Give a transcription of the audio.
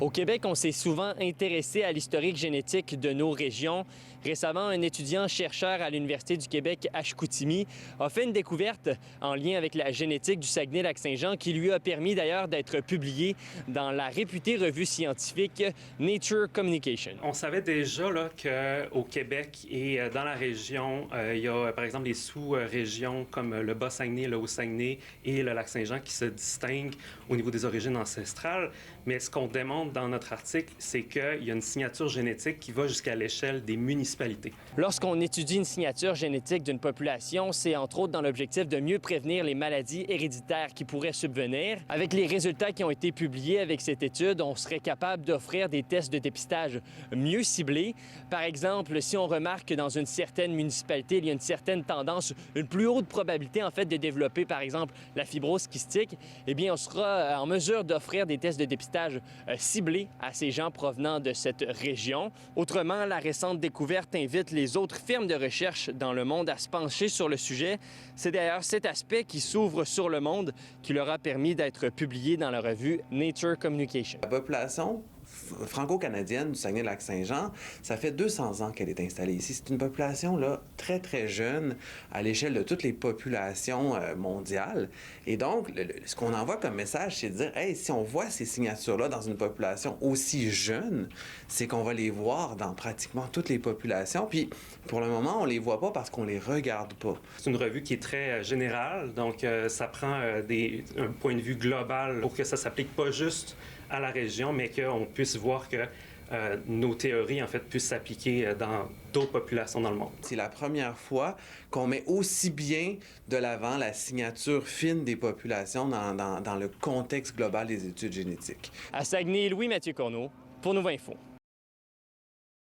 Au Québec, on s'est souvent intéressé à l'historique génétique de nos régions. Récemment, un étudiant-chercheur à l'Université du Québec à Chicoutimi a fait une découverte en lien avec la génétique du Saguenay-Lac-Saint-Jean qui lui a permis d'ailleurs d'être publié dans la réputée revue scientifique Nature Communication. On savait déjà qu'au Québec et dans la région, il y a par exemple des sous-régions comme le Bas-Saguenay, le Haut-Saguenay et le Lac-Saint-Jean qui se distinguent au niveau des origines ancestrales. Mais ce qu'on démontre dans notre article, c'est qu'il y a une signature génétique qui va jusqu'à l'échelle des municipalités. Lorsqu'on étudie une signature génétique d'une population, c'est entre autres dans l'objectif de mieux prévenir les maladies héréditaires qui pourraient subvenir. Avec les résultats qui ont été publiés avec cette étude, on serait capable d'offrir des tests de dépistage mieux ciblés. Par exemple, si on remarque que dans une certaine municipalité, il y a une certaine tendance, une plus haute probabilité en fait de développer par exemple la fibrose kystique, eh bien on sera en mesure d'offrir des tests de dépistage ciblés à ces gens provenant de cette région. Autrement, la récente découverte invite les autres firmes de recherche dans le monde à se pencher sur le sujet. C'est d'ailleurs cet aspect qui s'ouvre sur le monde qui leur a permis d'être publié dans la revue Nature Communication. La population franco-canadienne du Saguenay-Lac-Saint-Jean, ça fait 200 ans qu'elle est installée ici. C'est une population là, très, très jeune à l'échelle de toutes les populations mondiales. Et donc, ce qu'on envoie comme message, c'est de dire, hey, si on voit ces signatures-là dans une population aussi jeune, c'est qu'on va les voir dans pratiquement toutes les populations. Puis, pour le moment, on les voit pas parce qu'on les regarde pas. C'est une revue qui est très générale, donc ça prend un point de vue global pour que ça s'applique pas juste à la région, mais qu'on puisse voir que nos théories, en fait, puissent s'appliquer dans d'autres populations dans le monde. C'est la première fois qu'on met aussi bien de l'avant la signature fine des populations dans le contexte global des études génétiques. À Saguenay, Louis-Mathieu Corneau pour Nouveau Info.